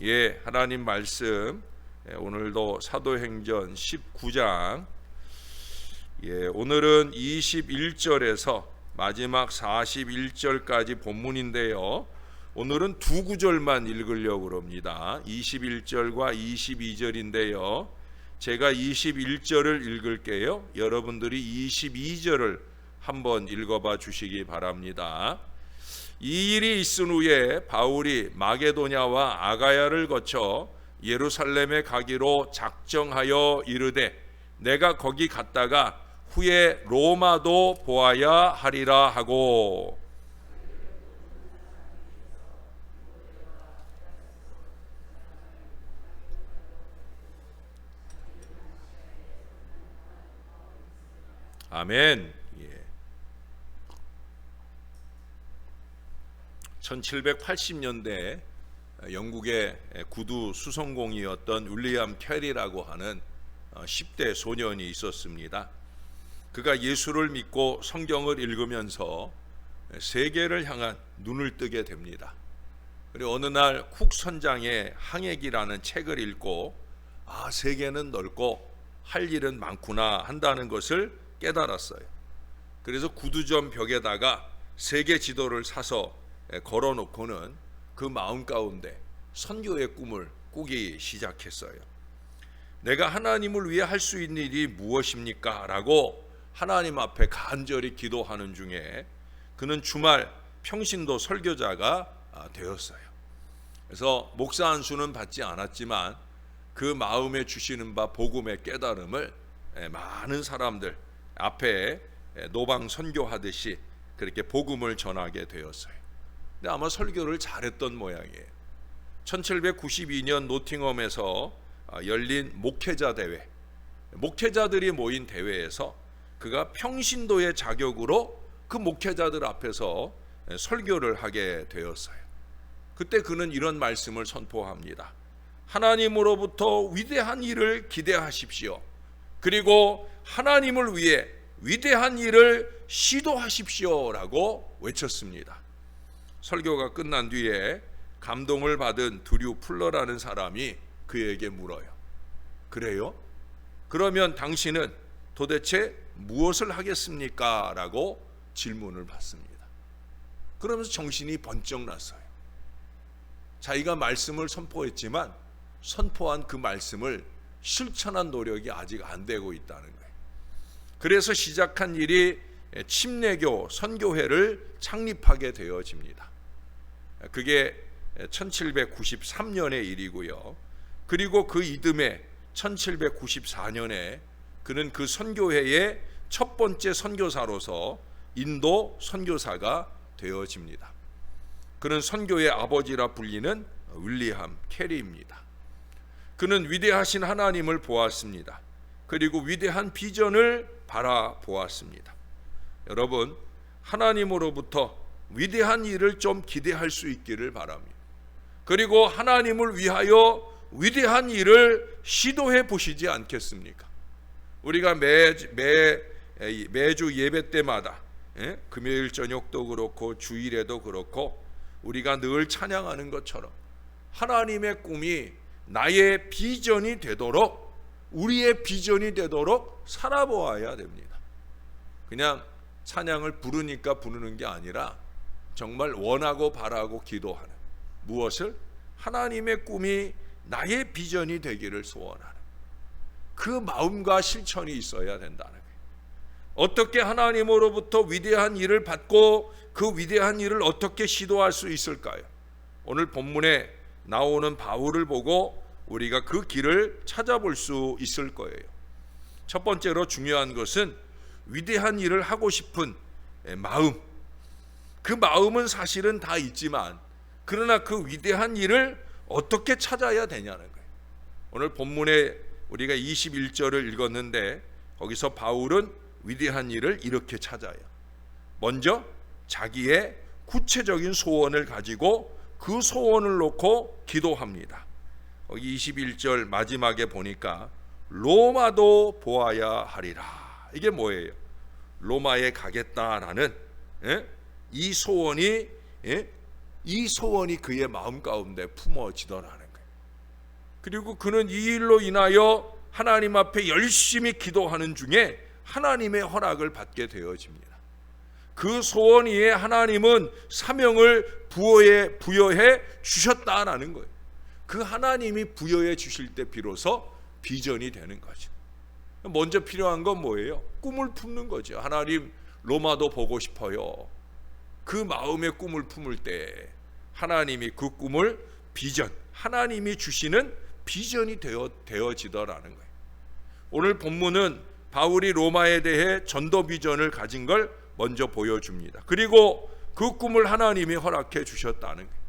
예, 하나님 말씀 오늘도 사도행전 19장 오늘은 21절에서 마지막 41절까지 본문인데요. 오늘은 두 구절만 읽으려고 합니다. 21절과 22절인데요. 제가 21절을 읽을게요. 여러분들이 22절을 한번 읽어봐 주시기 바랍니다. 이 일이 있은 후에 바울이 마게도냐와 아가야를 거쳐 예루살렘에 가기로 작정하여 이르되 내가 거기 갔다가 후에 로마도 보아야 하리라 하고. 아멘. 1780년대 영국의 구두 수송공이었던 윌리엄 캐리라고 하는 10대 소년이 있었습니다. 그가 예수를 믿고 성경을 읽으면서 세계를 향한 눈을 뜨게 됩니다. 그리고 어느 날 쿡 선장의 항해기라는 책을 읽고 세계는 넓고 할 일은 많구나 한다는 것을 깨달았어요. 그래서 구두점 벽에다가 세계 지도를 사서 걸어놓고는 그 마음 가운데 선교의 꿈을 꾸기 시작했어요. 내가 하나님을 위해 할 수 있는 일이 무엇입니까? 라고 하나님 앞에 간절히 기도하는 중에 그는 주말 평신도 설교자가 되었어요. 그래서 목사 안수는 받지 않았지만 그 마음에 주시는 바 복음의 깨달음을 많은 사람들 앞에 노방 선교하듯이 그렇게 복음을 전하게 되었어요. 근데 아마 설교를 잘했던 모양이에요. 1792년 노팅엄에서 열린 목회자 대회, 목회자들이 모인 대회에서 그가 평신도의 자격으로 그 목회자들 앞에서 설교를 하게 되었어요. 그때 그는 이런 말씀을 선포합니다. 하나님으로부터 위대한 일을 기대하십시오. 그리고 하나님을 위해 위대한 일을 시도하십시오라고 외쳤습니다. 설교가 끝난 뒤에 감동을 받은 드류 풀러라는 사람이 그에게 물어요. 그래요? 그러면 당신은 도대체 무엇을 하겠습니까? 라고 질문을 받습니다. 그러면서 정신이 번쩍 났어요. 자기가 말씀을 선포했지만 선포한 그 말씀을 실천한 노력이 아직 안 되고 있다는 거예요. 그래서 시작한 일이 침례교 선교회를 창립하게 되어집니다. 그게 1793년의 일이고요. 그리고 그 이듬해 1794년에 그는 그 선교회의 첫 번째 선교사로서 인도 선교사가 되어집니다. 그는 선교의 아버지라 불리는 윌리엄 캐리입니다. 그는 위대하신 하나님을 보았습니다. 그리고 위대한 비전을 바라보았습니다. 여러분, 하나님으로부터 위대한 일을 좀 기대할 수 있기를 바랍니다. 그리고 하나님을 위하여 위대한 일을 시도해 보시지 않겠습니까? 우리가 매주 예배 때마다 금요일 저녁도 그렇고 주일에도 그렇고 우리가 늘 찬양하는 것처럼 하나님의 꿈이 나의 비전이 되도록, 우리의 비전이 되도록 살아보아야 됩니다. 그냥 찬양을 부르니까 부르는 게 아니라 정말 원하고 바라고 기도하는, 무엇을? 하나님의 꿈이 나의 비전이 되기를 소원하는 그 마음과 실천이 있어야 된다는 거예요. 어떻게 하나님으로부터 위대한 일을 받고 그 위대한 일을 어떻게 시도할 수 있을까요? 오늘 본문에 나오는 바울을 보고 우리가 그 길을 찾아볼 수 있을 거예요. 첫 번째로 중요한 것은 위대한 일을 하고 싶은 마음. 그 마음은 사실은 다 있지만 그러나 그 위대한 일을 어떻게 찾아야 되냐는 거예요. 오늘 본문에 우리가 21절을 읽었는데 거기서 바울은 위대한 일을 이렇게 찾아요. 먼저 자기의 구체적인 소원을 가지고 그 소원을 놓고 기도합니다. 거기 21절 마지막에 보니까 로마도 보아야 하리라. 이게 뭐예요? 로마에 가겠다라는 이 소원이 그의 마음 가운데 품어지더라는 거예요. 그리고 그는 이 일로 인하여 하나님 앞에 열심히 기도하는 중에 하나님의 허락을 받게 되어집니다. 그 소원 위에 하나님은 사명을 부여해 주셨다라는 거예요. 그 하나님이 부여해 주실 때 비로소 비전이 되는 거죠. 먼저 필요한 건 뭐예요? 꿈을 품는 거죠. 하나님, 로마도 보고 싶어요. 그 마음의 꿈을 품을 때 하나님이 그 꿈을 비전, 하나님이 주시는 비전이 되어지더라는 거예요. 오늘 본문은 바울이 로마에 대해 전도 비전을 가진 걸 먼저 보여줍니다. 그리고 그 꿈을 하나님이 허락해 주셨다는 거예요.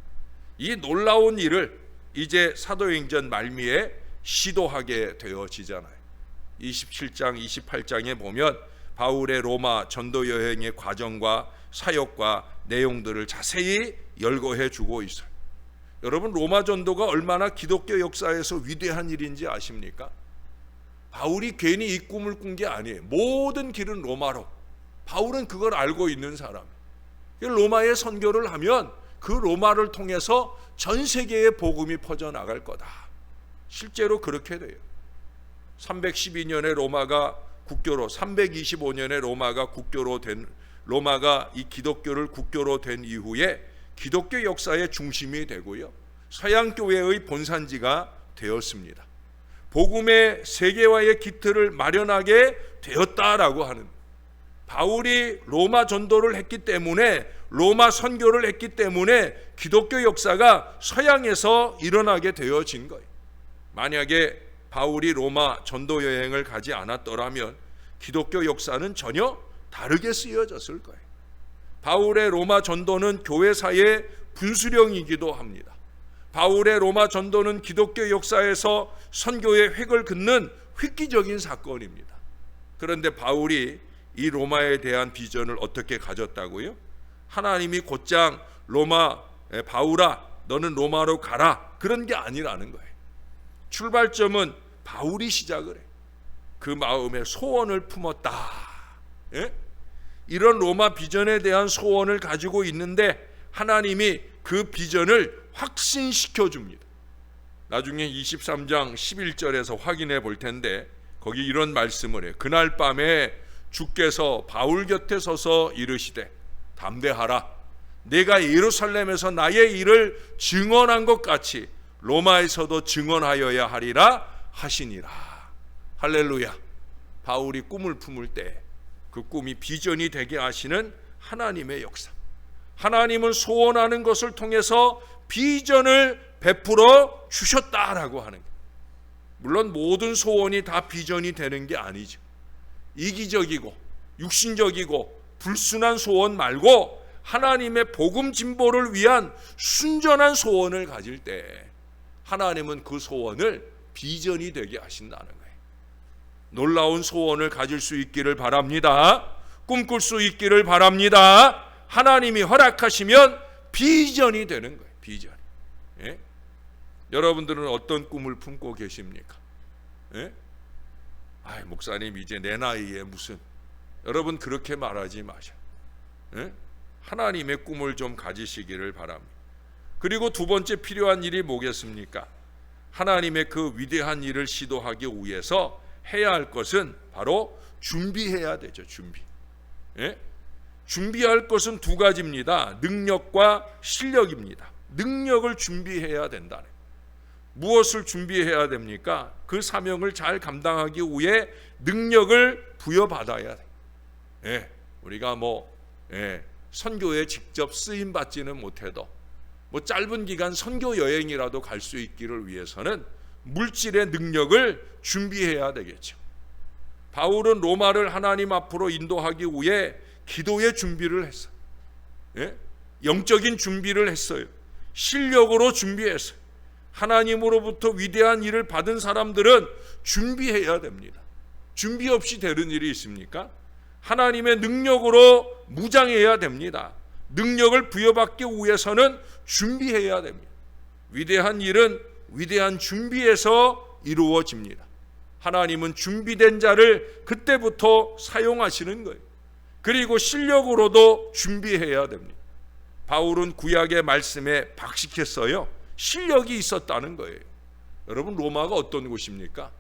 이 놀라운 일을 이제 사도행전 말미에 시도하게 되어지잖아요. 27장, 28장에 보면 바울의 로마 전도 여행의 과정과 사역과 내용들을 자세히 열거해 주고 있어요. 여러분, 로마 전도가 얼마나 기독교 역사에서 위대한 일인지 아십니까? 바울이 괜히 이 꿈을 꾼 게 아니에요. 모든 길은 로마로. 바울은 그걸 알고 있는 사람. 로마에 선교를 하면 그 로마를 통해서 전 세계에 복음이 퍼져나갈 거다. 실제로 그렇게 돼요. 312년에 로마가 국교로, 325년에 로마가 이 기독교를 국교로 된 이후에 기독교 역사의 중심이 되고요, 서양 교회의 본산지가 되었습니다. 복음의 세계화의 기틀을 마련하게 되었다라고 하는, 바울이 로마 전도를 했기 때문에, 로마 선교를 했기 때문에 기독교 역사가 서양에서 일어나게 되어진 거예요. 만약에 바울이 로마 전도 여행을 가지 않았더라면 기독교 역사는 전혀 다르게 쓰여졌을 거예요. 바울의 로마 전도는 교회사의 분수령이기도 합니다. 바울의 로마 전도는 기독교 역사에서 선교의 획을 긋는 획기적인 사건입니다. 그런데 바울이 이 로마에 대한 비전을 어떻게 가졌다고요? 하나님이 곧장 바울아, 너는 로마로 가라, 그런 게 아니라는 거예요. 출발점은 바울이 시작을 해. 그 마음에 소원을 품었다. 예? 이런 로마 비전에 대한 소원을 가지고 있는데 하나님이 그 비전을 확신시켜 줍니다. 나중에 23장 11절에서 확인해 볼 텐데 거기 이런 말씀을 해요. 그날 밤에 주께서 바울 곁에 서서 이르시되 담대하라, 내가 예루살렘에서 나의 일을 증언한 것 같이 로마에서도 증언하여야 하리라 하시니라. 할렐루야. 바울이 꿈을 품을 때 그 꿈이 비전이 되게 하시는 하나님의 역사, 하나님은 소원하는 것을 통해서 비전을 베풀어 주셨다라고 하는 거예요. 물론 모든 소원이 다 비전이 되는 게 아니죠. 이기적이고 육신적이고 불순한 소원 말고 하나님의 복음 진보를 위한 순전한 소원을 가질 때 하나님은 그 소원을 비전이 되게 하신다는 거예요. 놀라운 소원을 가질 수 있기를 바랍니다. 꿈꿀 수 있기를 바랍니다. 하나님이 허락하시면 비전이 되는 거예요. 비전. 예? 여러분들은 어떤 꿈을 품고 계십니까? 예? 목사님 이제 내 나이에 무슨, 여러분 그렇게 말하지 마셔. 예? 하나님의 꿈을 좀 가지시기를 바랍니다. 그리고 두 번째 필요한 일이 뭐겠습니까? 하나님의 그 위대한 일을 시도하기 위해서 해야 할 것은 바로 준비해야 되죠. 준비. 예? 준비할 것은 두 가지입니다. 능력과 실력입니다. 능력을 준비해야 된다네. 무엇을 준비해야 됩니까? 그 사명을 잘 감당하기 위해 능력을 부여받아야 돼. 예, 우리가 선교에 직접 쓰임 받지는 못해도 짧은 기간 선교 여행이라도 갈 수 있기를 위해서는 물질의 능력을 준비해야 되겠죠. 바울은 로마를 하나님 앞으로 인도하기 위해 기도의 준비를 했어요. 예? 영적인 준비를 했어요. 실력으로 준비했어요. 하나님으로부터 위대한 일을 받은 사람들은 준비해야 됩니다. 준비 없이 되는 일이 있습니까? 하나님의 능력으로 무장해야 됩니다. 능력을 부여받기 위해서는 준비해야 됩니다. 위대한 일은 위대한 준비에서 이루어집니다. 하나님은 준비된 자를 그때부터 사용하시는 거예요. 그리고 실력으로도 준비해야 됩니다. 바울은 구약의 말씀에 박식했어요. 실력이 있었다는 거예요. 여러분, 로마가 어떤 곳입니까?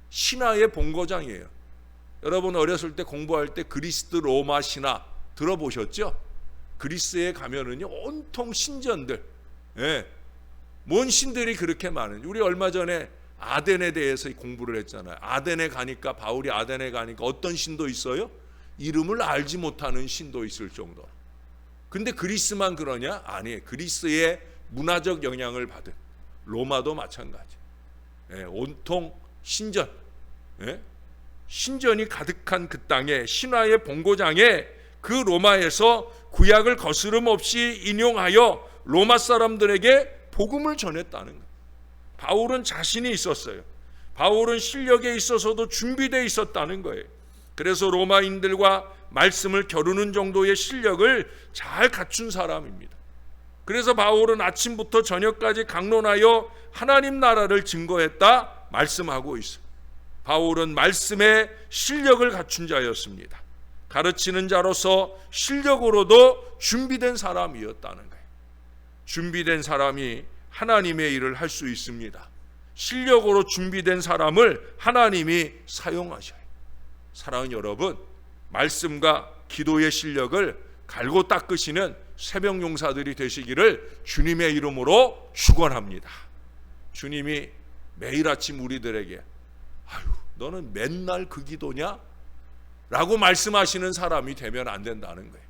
신화의 본거장이에요. 여러분 어렸을 때 공부할 때 그리스 로마 신화 들어보셨죠? 그리스에 가면은요 온통 신전들, 뭔 신들이 그렇게 많은지. 우리 얼마 전에 아덴에 대해서 공부를 했잖아요. 아덴에 가니까, 바울이 아덴에 가니까 어떤 신도 있어요? 이름을 알지 못하는 신도 있을 정도로. 근데 그리스만 그러냐? 아니에요. 그리스의 문화적 영향을 받은 로마도 마찬가지. 온통 신전, 신전이 가득한 그 땅에, 신화의 본고장에, 그 로마에서 구약을 거스름 없이 인용하여 로마 사람들에게 복음을 전했다는 거예요. 바울은 자신이 있었어요. 바울은 실력에 있어서도 준비되어 있었다는 거예요. 그래서 로마인들과 말씀을 겨루는 정도의 실력을 잘 갖춘 사람입니다. 그래서 바울은 아침부터 저녁까지 강론하여 하나님 나라를 증거했다 말씀하고 있어요. 바울은 말씀의 실력을 갖춘 자였습니다. 가르치는 자로서 실력으로도 준비된 사람이었다는 거예요. 준비된 사람이 하나님의 일을 할 수 있습니다. 실력으로 준비된 사람을 하나님이 사용하셔요. 사랑하는 여러분, 말씀과 기도의 실력을 갈고 닦으시는 새벽 용사들이 되시기를 주님의 이름으로 축원합니다. 주님이 매일 아침 우리들에게 아유, 너는 맨날 그 기도냐? 라고 말씀하시는 사람이 되면 안 된다는 거예요.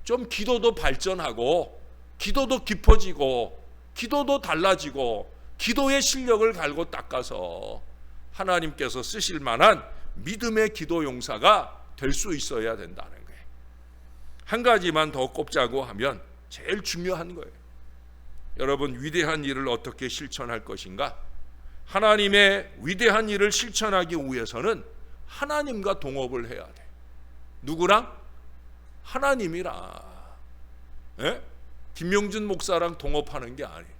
좀 기도도 발전하고, 기도도 깊어지고, 기도도 달라지고, 기도의 실력을 갈고 닦아서 하나님께서 쓰실 만한 믿음의 기도 용사가 될 수 있어야 된다는 거예요. 한 가지만 더 꼽자고 하면 제일 중요한 거예요. 여러분, 위대한 일을 어떻게 실천할 것인가? 하나님의 위대한 일을 실천하기 위해서는 하나님과 동업을 해야 돼. 누구랑? 하나님이랑. 김용준 목사랑 동업하는 게 아니에요.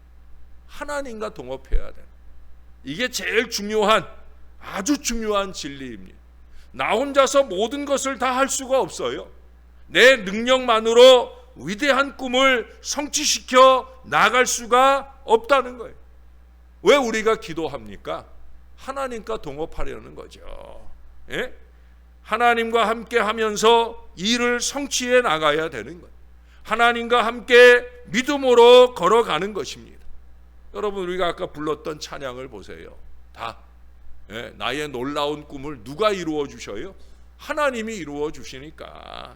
하나님과 동업해야 돼. 이게 제일 중요한, 아주 중요한 진리입니다. 나 혼자서 모든 것을 다 할 수가 없어요. 내 능력만으로 위대한 꿈을 성취시켜 나갈 수가 없다는 거예요. 왜 우리가 기도합니까? 하나님과 동업하려는 거죠. 하나님과 함께 하면서 일을 성취해 나가야 되는 거예요. 하나님과 함께 믿음으로 걸어가는 것입니다. 여러분, 우리가 아까 불렀던 찬양을 보세요. 다 나의 놀라운 꿈을 누가 이루어 주셔요? 하나님이 이루어 주시니까.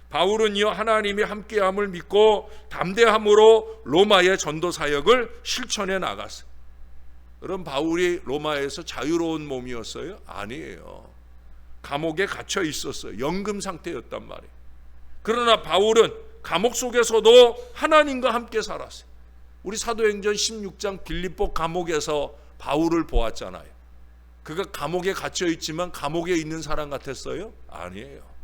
바울은요, 하나님이 함께함을 믿고 담대함으로 로마의 전도 사역을 실천해 나갔어요. 여러분, 바울이 로마에서 자유로운 몸이었어요? 아니에요. 감옥에 갇혀 있었어요. 연금 상태였단 말이에요. 그러나 바울은 감옥 속에서도 하나님과 함께 살았어요. 우리 사도행전 16장 빌립보 감옥에서 바울을 보았잖아요. 그가 감옥에 갇혀 있지만 감옥에 있는 사람 같았어요? 아니에요.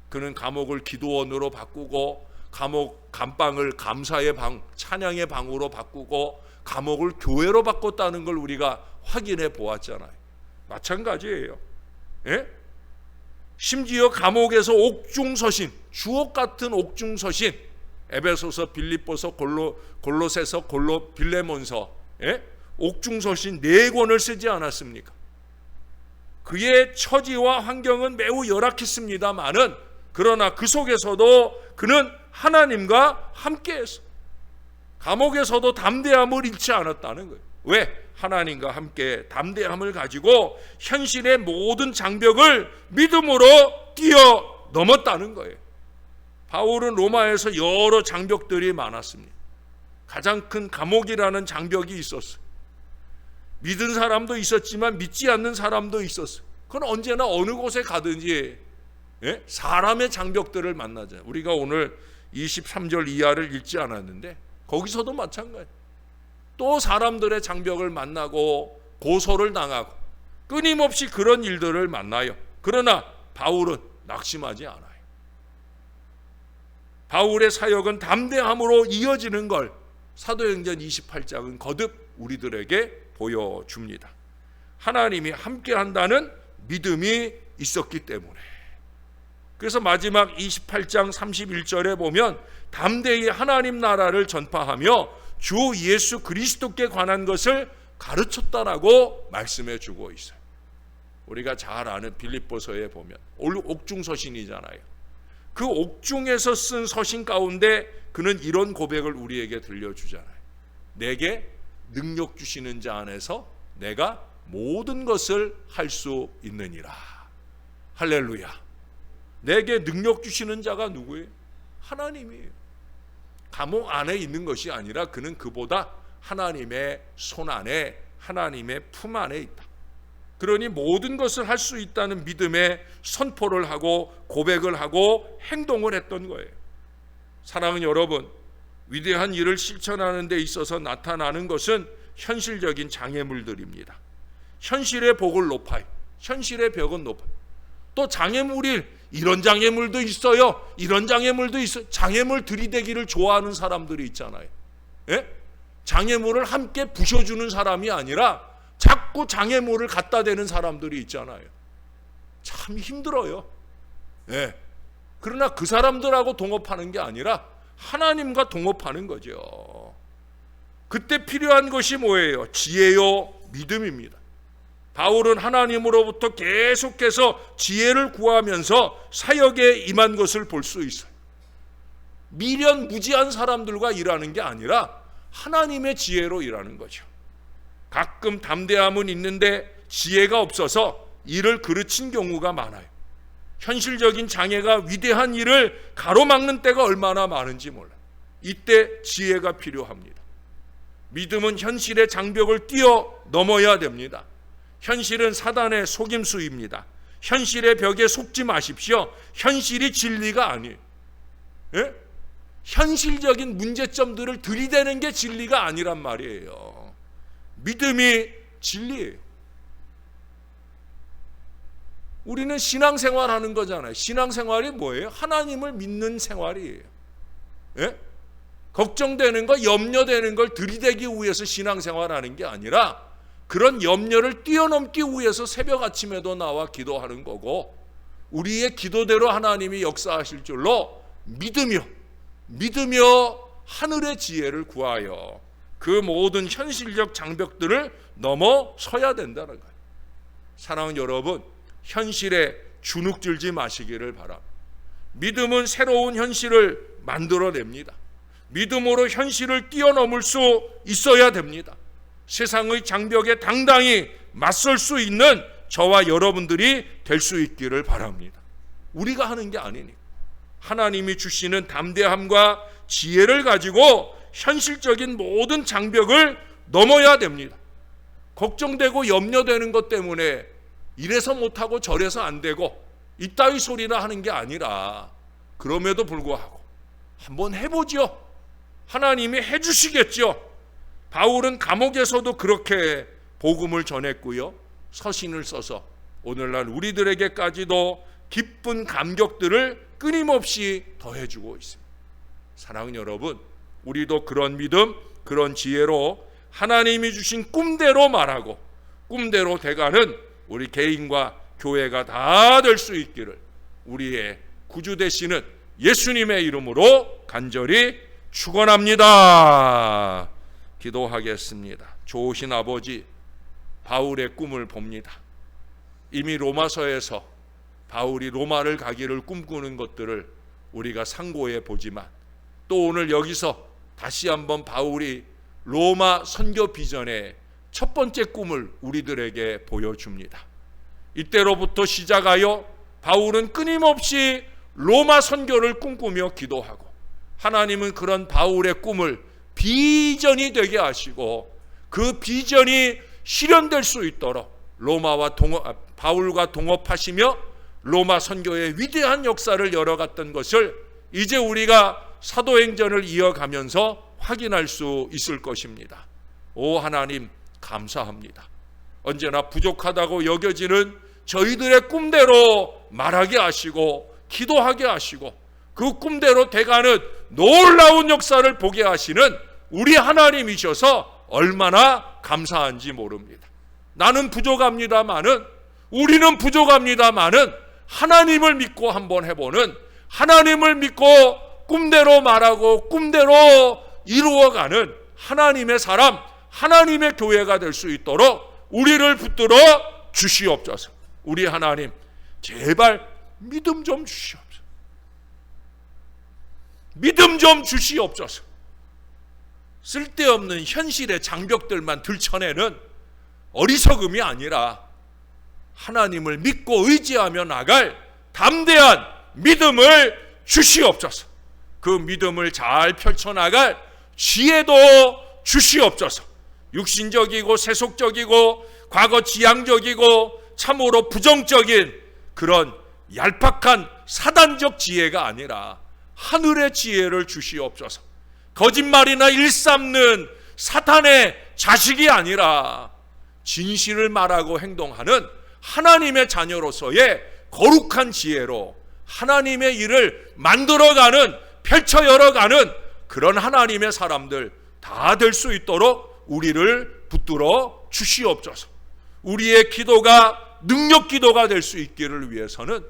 그는 감옥을 기도원으로 바꾸고, 감옥 감방을 감사의 방, 찬양의 방으로 바꾸고, 감옥을 교회로 바꿨다는 걸 우리가 확인해 보았잖아요. 마찬가지예요. 심지어 감옥에서 옥중서신, 주옥 같은 옥중서신, 에베소서, 빌립보서, 골로새서, 빌레몬서, 옥중서신 4권을 쓰지 않았습니까? 그의 처지와 환경은 매우 열악했습니다마는, 그러나 그 속에서도 그는 하나님과 함께해서 감옥에서도 담대함을 잃지 않았다는 거예요. 왜? 하나님과 함께 담대함을 가지고 현실의 모든 장벽을 믿음으로 뛰어넘었다는 거예요. 바울은 로마에서 여러 장벽들이 많았습니다. 가장 큰 감옥이라는 장벽이 있었어요. 믿은 사람도 있었지만 믿지 않는 사람도 있었어요. 그건 언제나 어느 곳에 가든지 사람의 장벽들을 만나잖아요. 우리가 오늘 23절 이하를 읽지 않았는데 거기서도 마찬가지예요. 또 사람들의 장벽을 만나고 고소를 당하고 끊임없이 그런 일들을 만나요. 그러나 바울은 낙심하지 않아요. 바울의 사역은 담대함으로 이어지는 걸 사도행전 28장은 거듭 우리들에게 보여줍니다. 하나님이 함께한다는 믿음이 있었기 때문에. 그래서 마지막 28장 31절에 보면 담대히 하나님 나라를 전파하며 주 예수 그리스도께 관한 것을 가르쳤다라고 말씀해 주고 있어요. 우리가 잘 아는 빌립보서에 보면 옥중 서신이잖아요. 그 옥중에서 쓴 서신 가운데 그는 이런 고백을 우리에게 들려주잖아요. 내게 능력 주시는 자 안에서 내가 모든 것을 할 수 있느니라. 할렐루야. 내게 능력 주시는 자가 누구예요? 하나님이에요. 감옥 안에 있는 것이 아니라 그는 그보다 하나님의 손 안에, 하나님의 품 안에 있다. 그러니 모든 것을 할 수 있다는 믿음의 선포를 하고 고백을 하고 행동을 했던 거예요. 사랑하는 여러분, 위대한 일을 실천하는 데 있어서 나타나는 것은 현실적인 장애물들입니다. 현실의 벽을 높아요. 현실의 벽은 높아요. 또 장애물이 이런 장애물도 있어요. 이런 장애물도 있어요. 장애물 들이대기를 좋아하는 사람들이 있잖아요. 예? 장애물을 함께 부셔주는 사람이 아니라 자꾸 장애물을 갖다 대는 사람들이 있잖아요. 참 힘들어요. 예. 그러나 그 사람들하고 동업하는 게 아니라 하나님과 동업하는 거죠. 그때 필요한 것이 뭐예요? 지혜요, 믿음입니다. 바울은 하나님으로부터 계속해서 지혜를 구하면서 사역에 임한 것을 볼 수 있어요. 미련 무지한 사람들과 일하는 게 아니라 하나님의 지혜로 일하는 거죠. 가끔 담대함은 있는데 지혜가 없어서 일을 그르친 경우가 많아요. 현실적인 장애가 위대한 일을 가로막는 때가 얼마나 많은지 몰라요. 이때 지혜가 필요합니다. 믿음은 현실의 장벽을 뛰어넘어야 됩니다. 현실은 사단의 속임수입니다. 현실의 벽에 속지 마십시오. 현실이 진리가 아니에요. 예? 현실적인 문제점들을 들이대는 게 진리가 아니란 말이에요. 믿음이 진리예요. 우리는 신앙생활 하는 거잖아요. 신앙생활이 뭐예요? 하나님을 믿는 생활이에요. 예? 걱정되는 거, 염려되는 걸 들이대기 위해서 신앙생활 하는 게 아니라 그런 염려를 뛰어넘기 위해서 새벽 아침에도 나와 기도하는 거고, 우리의 기도대로 하나님이 역사하실 줄로 믿으며 하늘의 지혜를 구하여 그 모든 현실적 장벽들을 넘어서야 된다는 거예요. 사랑하는 여러분, 현실에 주눅들지 마시기를 바랍니다. 믿음은 새로운 현실을 만들어냅니다. 믿음으로 현실을 뛰어넘을 수 있어야 됩니다. 세상의 장벽에 당당히 맞설 수 있는 저와 여러분들이 될 수 있기를 바랍니다. 우리가 하는 게 아니니까. 하나님이 주시는 담대함과 지혜를 가지고 현실적인 모든 장벽을 넘어야 됩니다. 걱정되고 염려되는 것 때문에 이래서 못하고 저래서 안 되고 이따위 소리나 하는 게 아니라, 그럼에도 불구하고 한번 해보죠. 하나님이 해주시겠죠. 바울은 감옥에서도 그렇게 복음을 전했고요, 서신을 써서 오늘날 우리들에게까지도 기쁜 감격들을 끊임없이 더해주고 있습니다. 사랑하는 여러분, 우리도 그런 믿음, 그런 지혜로 하나님이 주신 꿈대로 말하고 꿈대로 돼가는 우리 개인과 교회가 다 될 수 있기를 우리의 구주 되시는 예수님의 이름으로 간절히 축원합니다. 기도하겠습니다. 좋으신 아버지, 바울의 꿈을 봅니다. 이미 로마서에서 바울이 로마를 가기를 꿈꾸는 것들을 우리가 상고해 보지만, 또 오늘 여기서 다시 한번 바울이 로마 선교 비전의 첫 번째 꿈을 우리들에게 보여줍니다. 이때로부터 시작하여 바울은 끊임없이 로마 선교를 꿈꾸며 기도하고, 하나님은 그런 바울의 꿈을 비전이 되게 하시고 그 비전이 실현될 수 있도록 바울과 동업하시며 로마 선교의 위대한 역사를 열어갔던 것을 이제 우리가 사도행전을 이어가면서 확인할 수 있을 것입니다. 오 하나님, 감사합니다. 언제나 부족하다고 여겨지는 저희들의 꿈대로 말하게 하시고 기도하게 하시고 그 꿈대로 돼가는 놀라운 역사를 보게 하시는 우리 하나님이셔서 얼마나 감사한지 모릅니다. 나는 부족합니다마는, 우리는 부족합니다마는 하나님을 믿고 한번 해보는, 하나님을 믿고 꿈대로 말하고 꿈대로 이루어가는 하나님의 사람, 하나님의 교회가 될 수 있도록 우리를 붙들어 주시옵소서. 우리 하나님, 제발 믿음 좀 주시옵소서. 믿음 좀 주시옵소서. 쓸데없는 현실의 장벽들만 들춰내는 어리석음이 아니라 하나님을 믿고 의지하며 나갈 담대한 믿음을 주시옵소서. 그 믿음을 잘 펼쳐나갈 지혜도 주시옵소서. 육신적이고 세속적이고 과거 지향적이고 참으로 부정적인 그런 얄팍한 사단적 지혜가 아니라 하늘의 지혜를 주시옵소서. 거짓말이나 일삼는 사탄의 자식이 아니라 진실을 말하고 행동하는 하나님의 자녀로서의 거룩한 지혜로 하나님의 일을 만들어가는, 펼쳐 열어가는 그런 하나님의 사람들 다 될 수 있도록 우리를 붙들어 주시옵소서. 우리의 기도가 능력 기도가 될 수 있기를 위해서는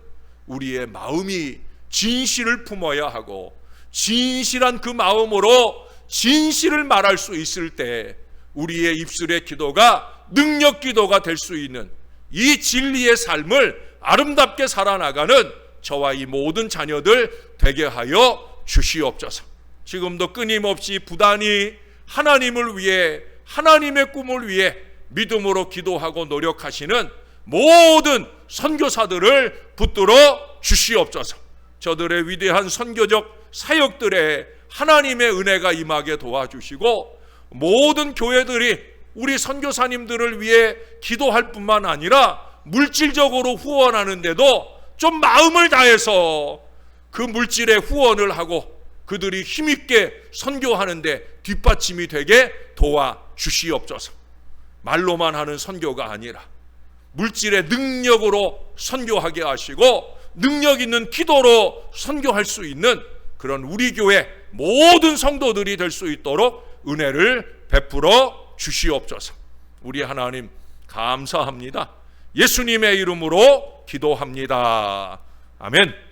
우리의 마음이 진실을 품어야 하고, 진실한 그 마음으로 진실을 말할 수 있을 때 우리의 입술의 기도가 능력 기도가 될 수 있는 이 진리의 삶을 아름답게 살아나가는 저와 이 모든 자녀들 되게 하여 주시옵소서. 지금도 끊임없이 부단히 하나님을 위해, 하나님의 꿈을 위해 믿음으로 기도하고 노력하시는 모든 선교사들을 붙들어 주시옵소서. 저들의 위대한 선교적 사역들에 하나님의 은혜가 임하게 도와주시고, 모든 교회들이 우리 선교사님들을 위해 기도할 뿐만 아니라 물질적으로 후원하는데도 좀 마음을 다해서 그 물질의 후원을 하고 그들이 힘있게 선교하는데 뒷받침이 되게 도와주시옵소서. 말로만 하는 선교가 아니라 물질의 능력으로 선교하게 하시고 능력 있는 기도로 선교할 수 있는 그런 우리 교회 모든 성도들이 될 수 있도록 은혜를 베풀어 주시옵소서. 우리 하나님 감사합니다. 예수님의 이름으로 기도합니다. 아멘.